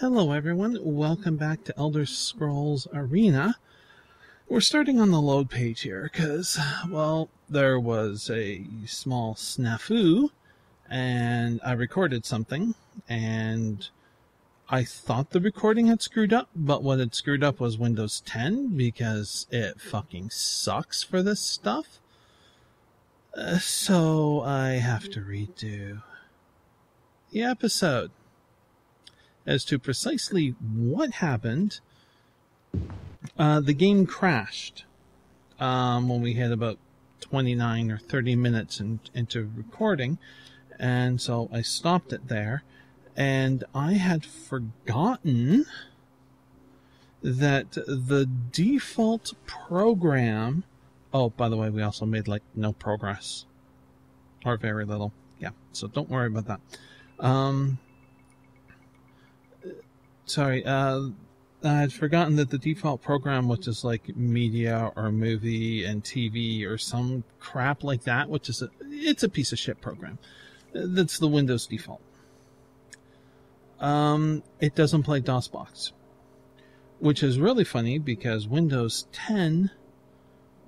Hello everyone, welcome back to Elder Scrolls Arena. We're starting on the load page here because, well, there was a small snafu and I recorded something and I thought the recording had screwed up, but what had screwed up was Windows 10 because it fucking sucks for this stuff. So I have to redo the episode. As to precisely what happened, the game crashed when we hit about 29 or 30 minutes into recording, and so I stopped it there, and I had forgotten that the default program... Oh, by the way, we also made, no progress. Or very little. Yeah, so don't worry about that. Sorry, I had forgotten that the default program, which is like media or movie and TV or some crap like that, which is it's a piece of shit program. That's the Windows default. It doesn't play DOSBox, which is really funny because Windows 10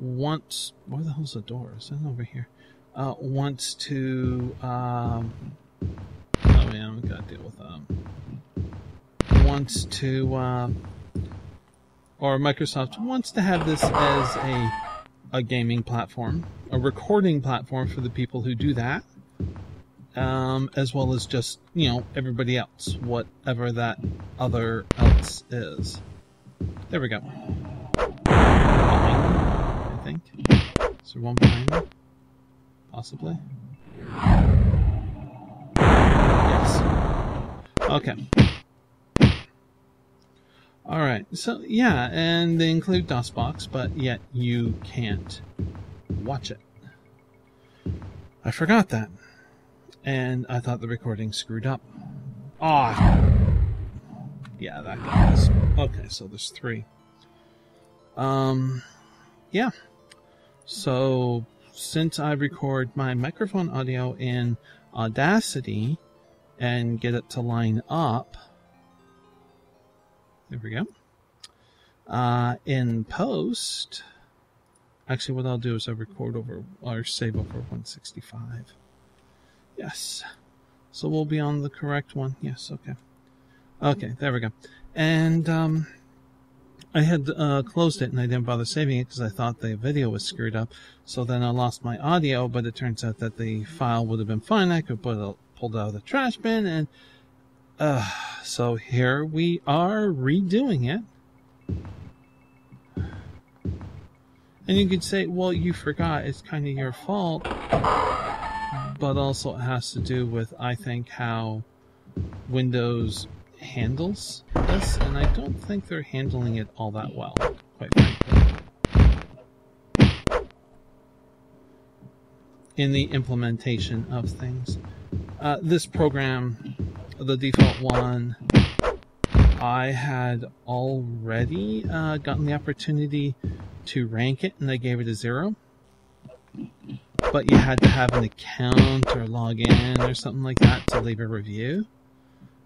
wants... Where the hell's the door? Is that over here? Wants to... oh man, we gotta deal with wants to, or Microsoft wants to have this as a gaming platform, a recording platform for the people who do that, as well as just, everybody else, whatever that other else is. There we go. I think. Is there one behind me? Possibly. Yes. Okay. Alright, so yeah, and they include DOSBox, but yet you can't watch it. I forgot that. And I thought the recording screwed up. Ah! Yeah, that guy is. Okay, so there's 3. Yeah. So, since I record my microphone audio in Audacity and get it to line up, there we go. In post, actually what I'll do is I'll record over, or save over 165. Yes. So we'll be on the correct one. Yes, okay. Okay, there we go. And I had closed it and I didn't bother saving it because I thought the video was screwed up. So then I lost my audio, but it turns out that the file would have been fine. I could pull it out of the trash bin, and so here we are redoing it. And you could say, well, you forgot, it's kind of your fault. But also it has to do with, I think, how Windows handles this. And I don't think they're handling it all that well, quite frankly. In the implementation of things. This program, the default one, I had already gotten the opportunity to rank it, and I gave it a 0. But you had to have an account or log in or something like that to leave a review.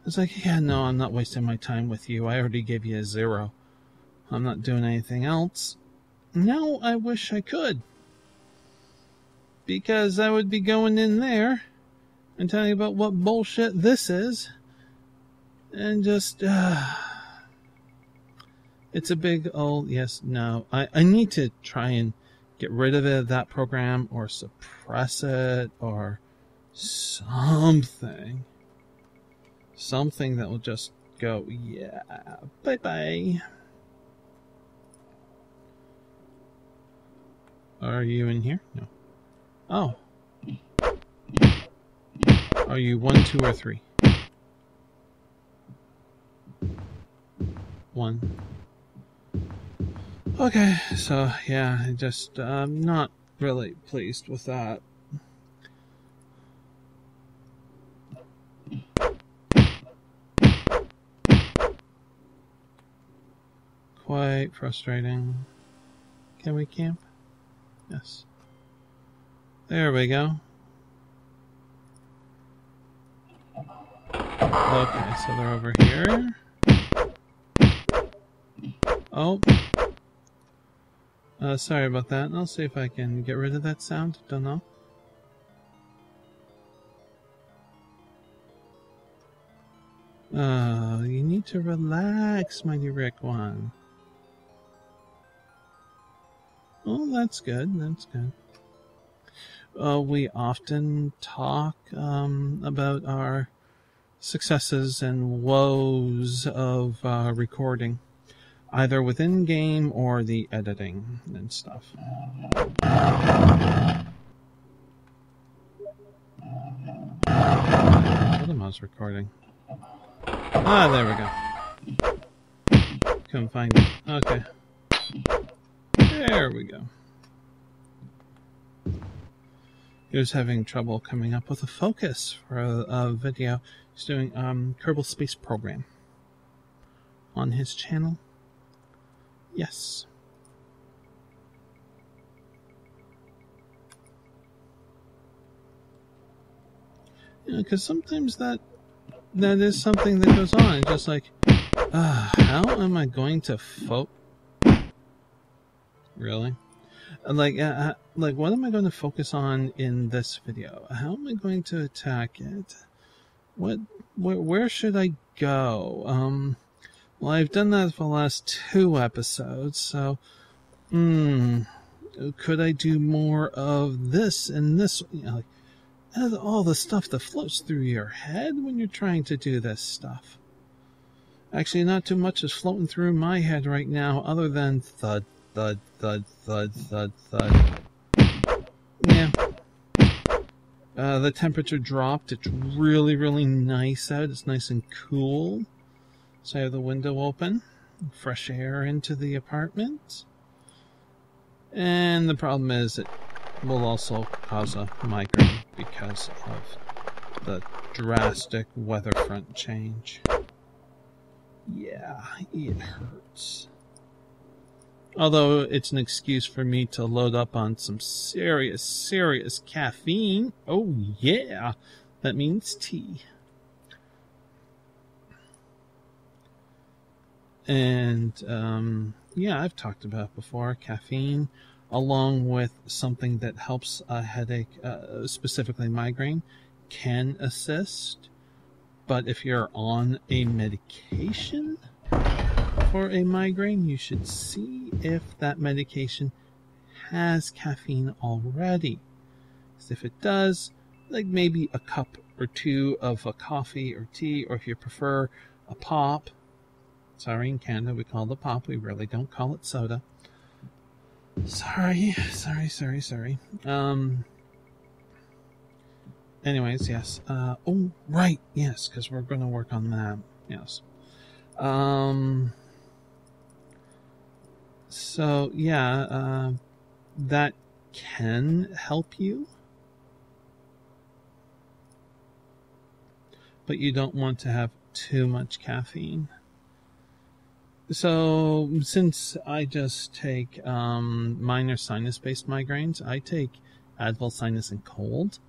It's like, yeah, no, I'm not wasting my time with you. I already gave you a 0. I'm not doing anything else. Now I wish I could. Because I would be going in there and telling you about what bullshit this is. And just, it's a big old yes, no. I need to try and get rid of it, that program, or suppress it, or something. Something that will just go, yeah, bye-bye. Are you in here? No. Oh. Are you 1, 2, or 3? 1. Okay, so yeah, I just not really pleased with that. Quite frustrating. Can we camp? Yes. There we go. Okay, so they're over here. Oh. Sorry about that. I'll see if I can get rid of that sound. Don't know. You need to relax, mighty Rick one. Oh, that's good. That's good. We often talk about our successes and woes of recording, either within game or the editing and stuff. I told him I was recording. Ah, there we go. Couldn't find it. Okay. There we go. He was having trouble coming up with a focus for a video. He's doing Kerbal Space Program on his channel. Yes. Yeah, because sometimes that is something that goes on. It's just like, how am I going to Really? Like, what am I going to focus on in this video? How am I going to attack it? Where should I go? Well, I've done that for the last 2 episodes, so, could I do more of this and this? You know, like, all the stuff that floats through your head when you're trying to do this stuff. Actually, not too much is floating through my head right now, other than thud, thud, thud, thud, thud, thud. Yeah. The temperature dropped. It's really, really nice out. It's nice and cool. So I have the window open. Fresh air into the apartment. And the problem is it will also cause a migraine because of the drastic weather front change. Yeah, it hurts. Although it's an excuse for me to load up on some serious caffeine. Oh yeah, that means tea. And yeah, I've talked about before, caffeine, along with something that helps a headache, specifically migraine, can assist. But if you're on a medication for a migraine, you should see if that medication has caffeine already. Because if it does, like maybe a cup or 2 of a coffee or tea, or if you prefer a pop. Sorry, in Canada we call it a pop. We really don't call it soda. Sorry. Anyways, yes. Oh, right. Yes, because we're going to work on that. Yes. So, yeah, that can help you. But you don't want to have too much caffeine. So, since I just take minor sinus-based migraines, I take Advil Sinus and Cold.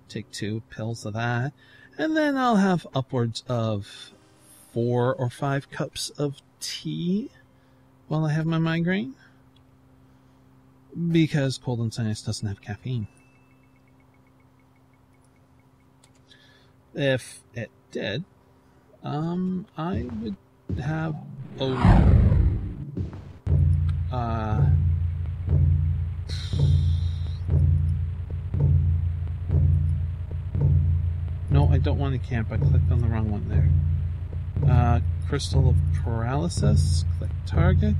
Take 2 pills of that. And then I'll have upwards of 4 or 5 cups of tea while I have my migraine. Because Cold and Sinus doesn't have caffeine. If it did, I would have no, I don't want to camp. I clicked on the wrong one there. Crystal of Paralysis. Click target.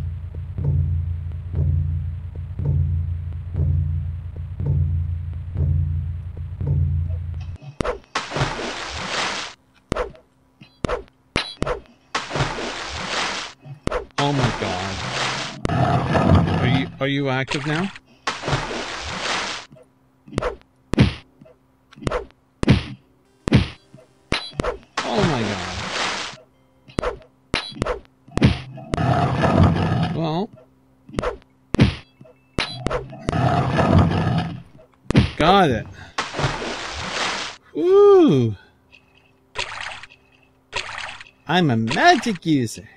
Oh my god. Are you active now? Oh my god. Well. Got it. Woo! I'm a magic user.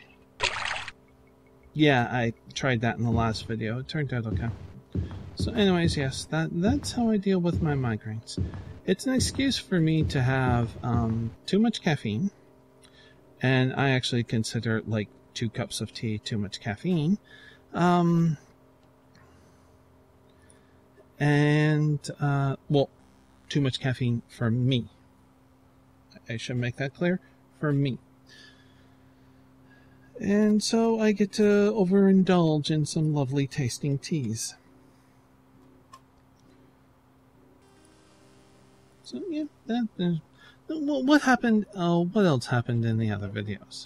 Yeah, I tried that in the last video. It turned out okay. So anyways, yes, that's how I deal with my migraines. It's an excuse for me to have too much caffeine, and I actually consider like 2 cups of tea too much caffeine. Well, too much caffeine for me. I should make that clear, for me. And so I get to overindulge in some lovely tasting teas. So yeah, what happened? What else happened in the other videos?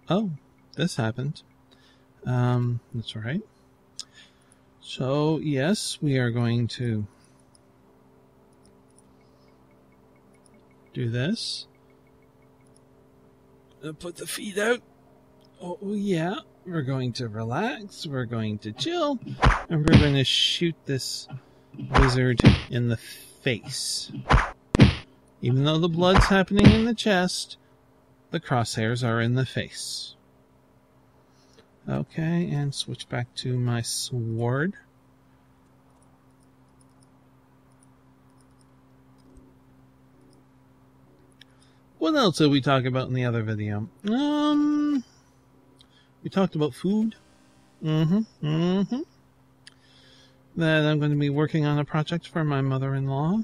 Oh, this happened. That's right. So yes, we are going to do this. Put the feet out. Oh yeah, we're going to relax. We're going to chill, and we're going to shoot this wizard in the face. Even though the blood's happening in the chest, the crosshairs are in the face. Okay, and switch back to my sword. What else did we talk about in the other video? We talked about food. That I'm going to be working on a project for my mother-in-law.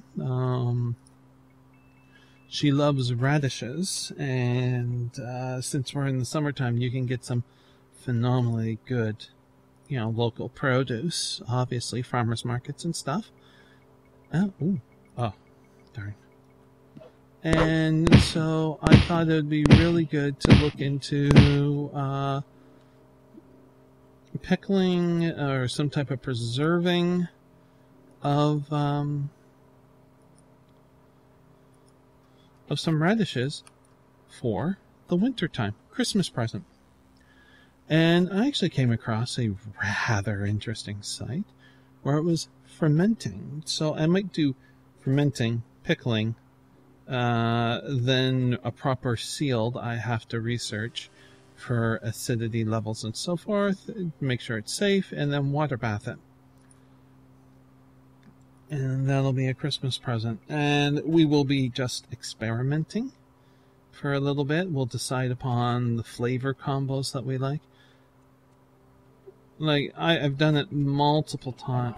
She loves radishes, and since we're in the summertime, you can get some phenomenally good, local produce. Obviously, farmers markets and stuff. Oh, darn. And so I thought it would be really good to look into pickling or some type of preserving of some radishes for the wintertime Christmas present. And I actually came across a rather interesting site where it was fermenting. So I might do fermenting, pickling, then a proper sealed I have to research for acidity levels and so forth, make sure it's safe, and then water bath it. And that'll be a Christmas present. And we will be just experimenting for a little bit. We'll decide upon the flavor combos that we like. Like, I've done it multiple times.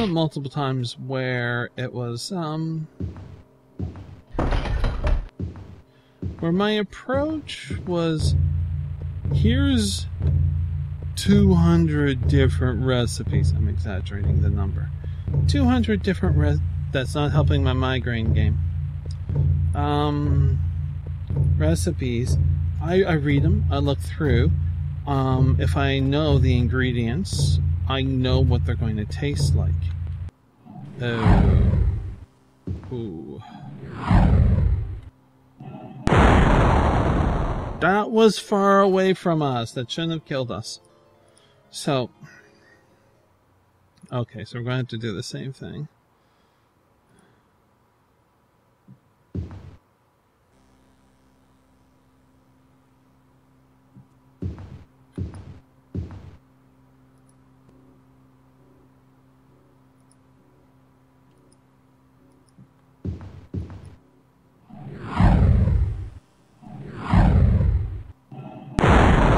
Multiple times where it was where my approach was, here's 200 different recipes. I'm exaggerating the number. 200 different that's not helping my migraine game. Recipes. I read them, I look through. If I know the ingredients, I know what they're going to taste like. Ooh. That was far away from us. That shouldn't have killed us. So, okay, so we're going to have to do the same thing.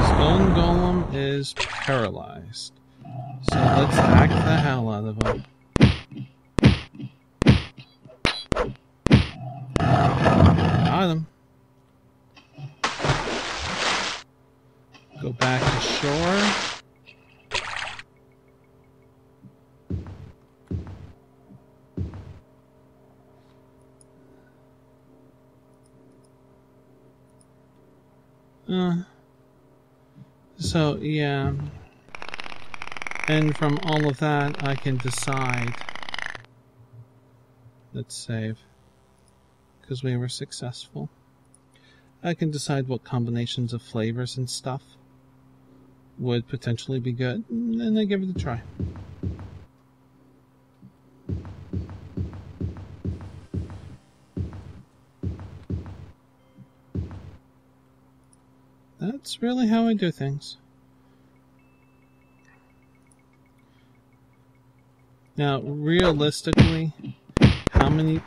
Stone Golem is paralyzed. So let's hack the hell out of him. Got him. Go back to shore. So, yeah. And from all of that, I can decide. Let's save. Because we were successful. I can decide what combinations of flavors and stuff would potentially be good, and I give it a try. That's really how I do things. Now, realistically, how many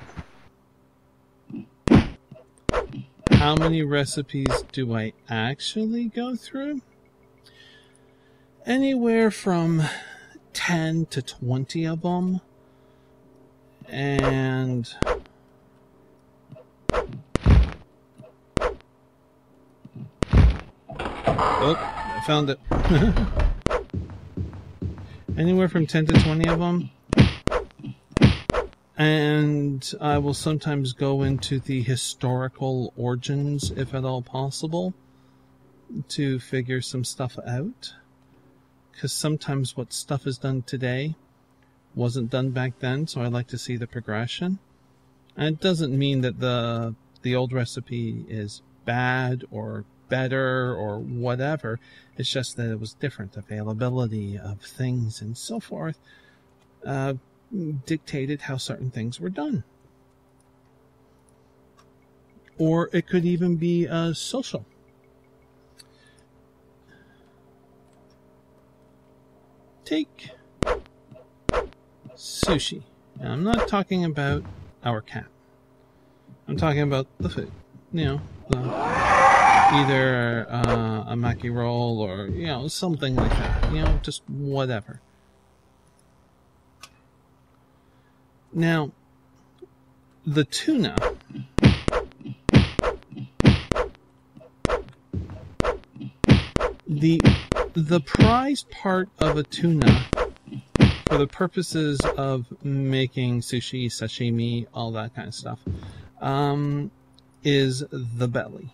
recipes do I actually go through? Anywhere from 10 to 20 of them. And oh, I found it. Anywhere from 10 to 20 of them. And I will sometimes go into the historical origins, if at all possible, to figure some stuff out. Because sometimes what stuff is done today wasn't done back then, so I like to see the progression. And it doesn't mean that the old recipe is bad or better or whatever. It's just that it was different. Availability of things and so forth dictated how certain things were done. Or it could even be social. Take sushi. Now, I'm not talking about our cat. I'm talking about the food. You know, either a maki roll or, you know, something like that. You know, just whatever. Now, the tuna. The prized part of a tuna, for the purposes of making sushi, sashimi, all that kind of stuff, is the belly.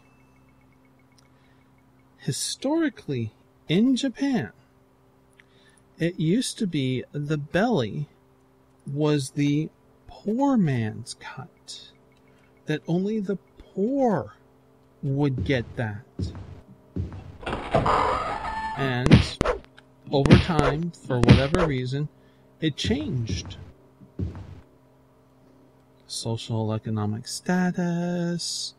Historically, in Japan, it used to be the belly was the poor man's cut. That only the poor would get that. And over time, for whatever reason, it changed. Social economic status,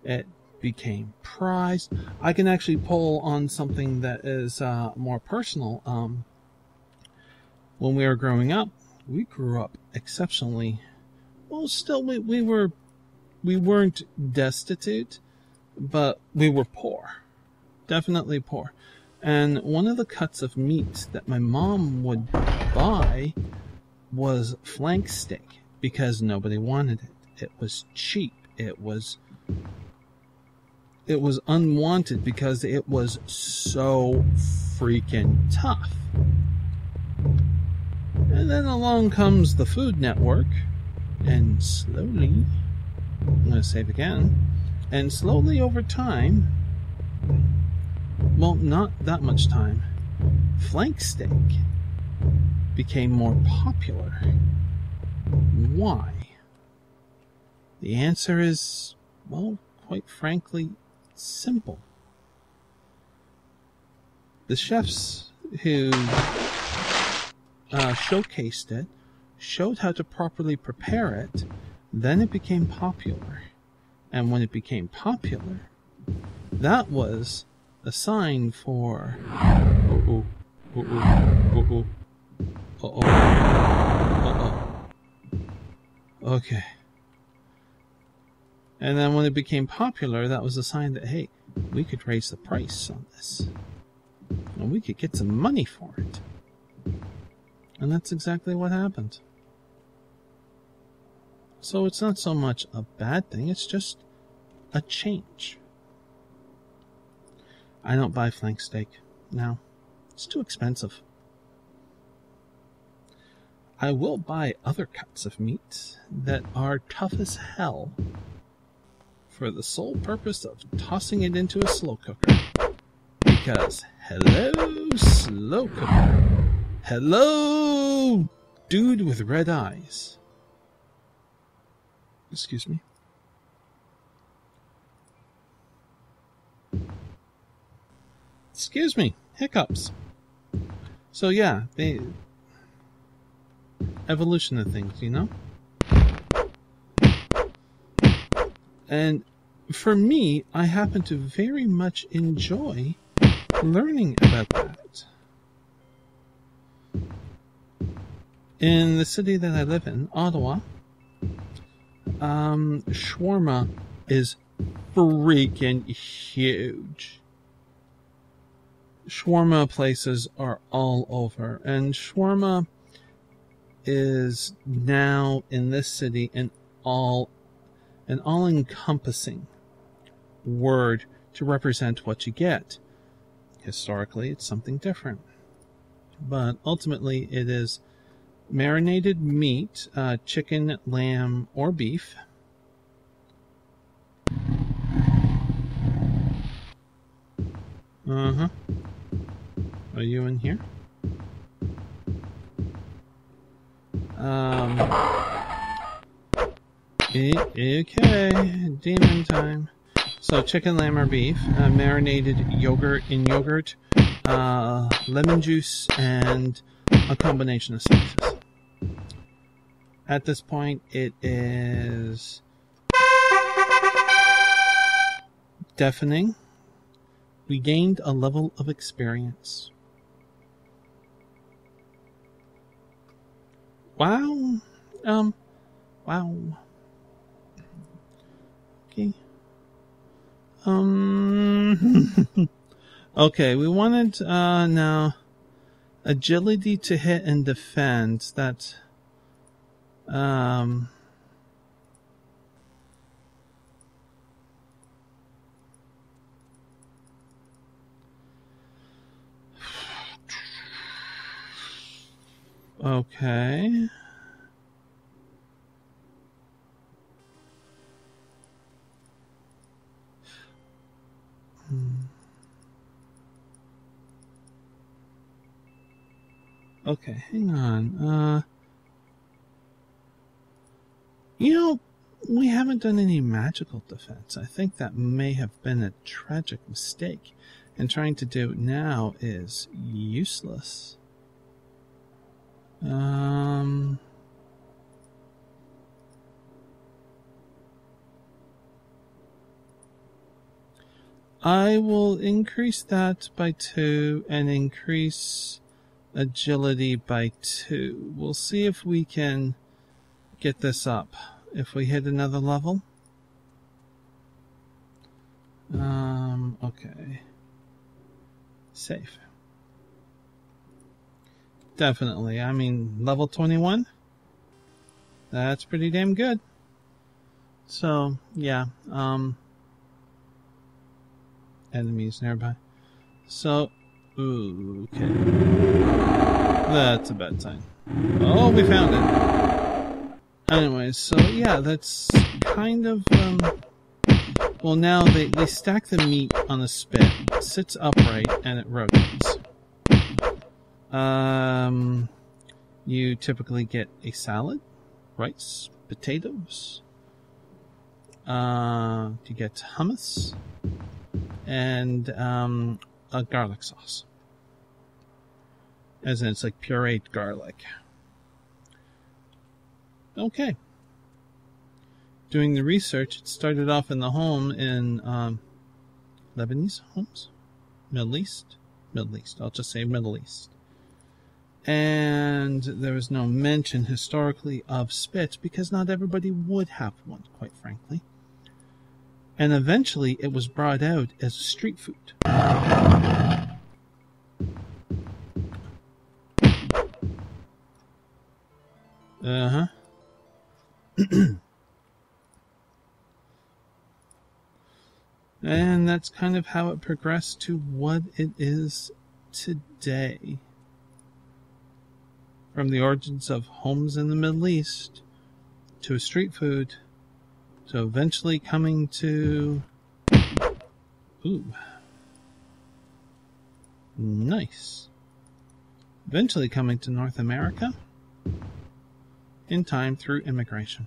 it became prized. I can actually pull on something that is more personal. When we were growing up, we grew up exceptionally well. Still, we weren't destitute, but we were poor, definitely poor. And one of the cuts of meat that my mom would buy was flank steak because nobody wanted it. It was cheap. It was unwanted because it was so freaking tough. And then along comes the Food Network, and slowly, I'm going to save again, and slowly over time, well, not that much time, flank steak became more popular. Why? The answer is, well, quite frankly, simple. The chefs who showcased it, showed how to properly prepare it, then it became popular. And when it became popular, that was a sign for okay. And then when it became popular, that was a sign that, hey, we could raise the price on this. And we could get some money for it. And that's exactly what happened. So it's not so much a bad thing, it's just a change. I don't buy flank steak now. It's too expensive. I will buy other cuts of meat that are tough as hell for the sole purpose of tossing it into a slow cooker. Because, hello, slow cooker. Hello, dude with red eyes. Excuse me. Excuse me. Hiccups. So yeah, the evolution of things, you know? And for me, I happen to very much enjoy learning about that. In the city that I live in, Ottawa, shawarma is freaking huge. Shawarma places are all over, and shawarma is now in this city an all-encompassing word to represent what you get. Historically, it's something different, but ultimately it is marinated meat, chicken, lamb, or beef. Are you in here? Okay, demon time. So chicken, lamb, or beef, marinated yogurt, lemon juice, and a combination of spices. At this point, it is deafening. We gained a level of experience. Wow. Wow. Okay. Okay, we wanted, now, agility to hit and defend. That, okay. Okay, hang on. We haven't done any magical defense. I think that may have been a tragic mistake, and trying to do it now is useless. I will increase that by 2 and increase agility by 2. We'll see if we can get this up. If we hit another level. Okay. Safe. Definitely. I mean, level 21? That's pretty damn good. So, yeah. Enemies nearby. So, okay. That's a bad sign. Oh, we found it. Anyways, so yeah, that's kind of, well, now they stack the meat on a spit. It sits upright and it rotates. You typically get a salad, rice, potatoes. You get hummus and a garlic sauce. As in, it's like pureed garlic. Okay. Doing the research, it started off in the home in Lebanese homes? Middle East? Middle East. I'll just say Middle East. And there was no mention historically of spits because not everybody would have one, quite frankly. And eventually it was brought out as street food. And that's kind of how it progressed to what it is today. From the origins of homes in the Middle East to a street food to eventually coming to... Ooh. Nice. Eventually coming to North America in time through immigration.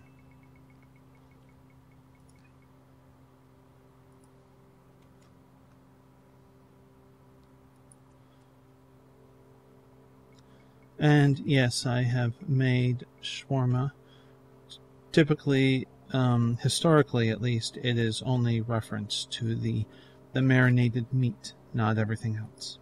And yes, I have made shawarma. Typically, historically at least, it is only reference to the marinated meat, not everything else.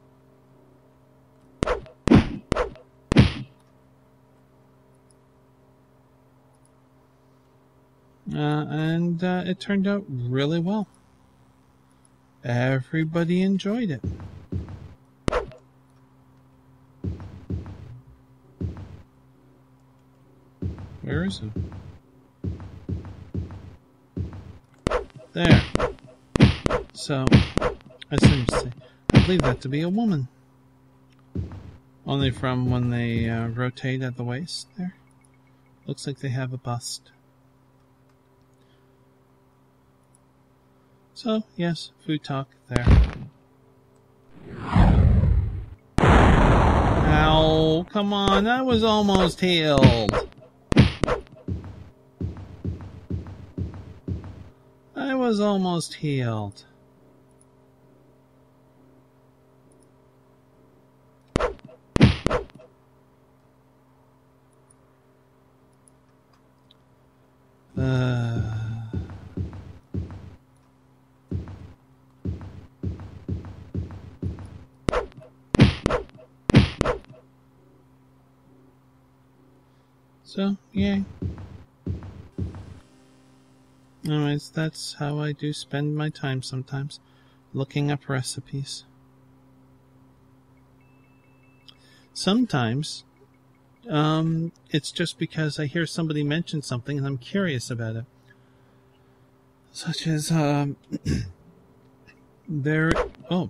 And it turned out really well. Everybody enjoyed it. Where is it? There. So, I believe that to be a woman. Only from when they rotate at the waist there. Looks like they have a bust. So, yes, food talk there. Ow, come on, that was almost healed. I was almost healed. So, yeah. Anyways, that's how I do spend my time sometimes, looking up recipes. Sometimes, it's just because I hear somebody mention something and I'm curious about it. Such as, there... Oh.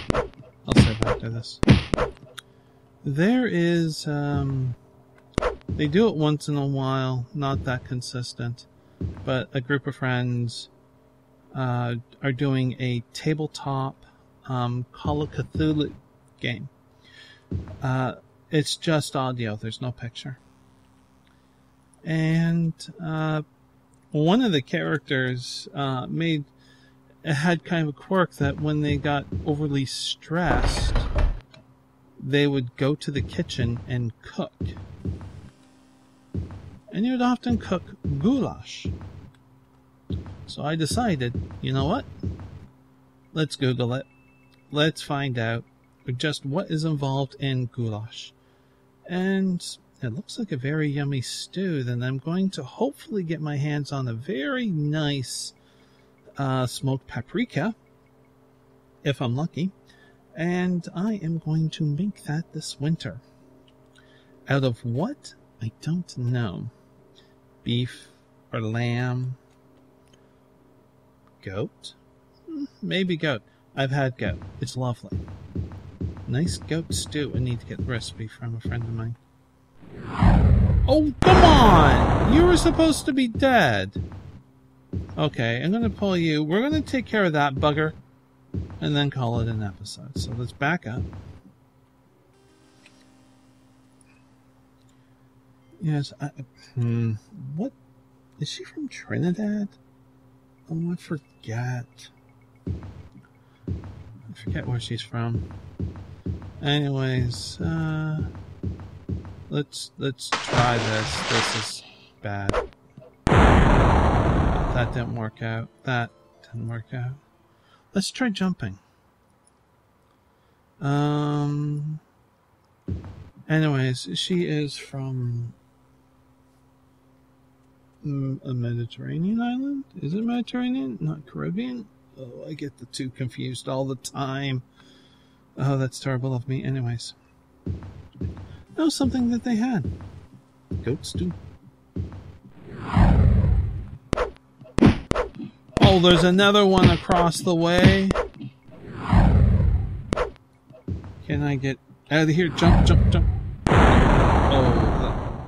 I'll save after this. There is, they do it once in a while, not that consistent, but a group of friends are doing a tabletop Call of Cthulhu game. It's just audio, there's no picture. And one of the characters had kind of a quirk that when they got overly stressed, they would go to the kitchen and cook. And he would often cook goulash. So I decided, you know what? Let's Google it. Let's find out just what is involved in goulash. And it looks like a very yummy stew. Then I'm going to hopefully get my hands on a very nice smoked paprika, if I'm lucky. And I am going to make that this winter. Out of what? I don't know. Beef or lamb? Goat? Maybe goat. I've had goat. It's lovely. Nice goat stew. I need to get the recipe from a friend of mine. Oh, come on! You were supposed to be dead. Okay, I'm going to pull you. We're going to take care of that bugger and then call it an episode. So let's back up. Yes, what? Is she from Trinidad? Oh, I forget. I forget where she's from. Anyways, let's try this. This is bad. That didn't work out. That didn't work out. Let's try jumping. Anyways, she is from a Mediterranean island? Is it Mediterranean? Not Caribbean? Oh, I get the two confused all the time. Oh, that's terrible of me. Anyways. Oh, something that they had. Goat stew. Oh, there's another one across the way. Can I get out of here? Jump, jump, jump.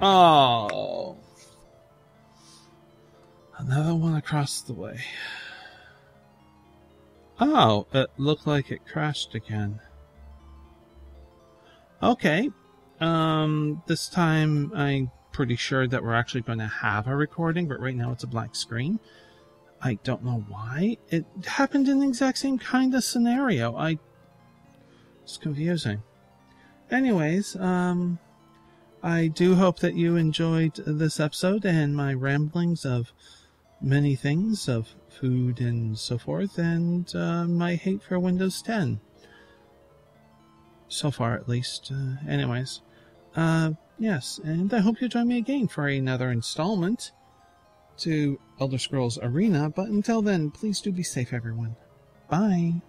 Oh. Another one across the way. Oh, it looked like it crashed again. Okay. This time I'm pretty sure that we're actually going to have a recording, but right now it's a black screen. I don't know why. It happened in the exact same kind of scenario. It's confusing. Anyways, I do hope that you enjoyed this episode and my ramblings of many things, of food and so forth, and my hate for Windows 10. So far, at least. Anyways, yes, and I hope you join me again for another installment to Elder Scrolls Arena, but until then, please do be safe, everyone. Bye!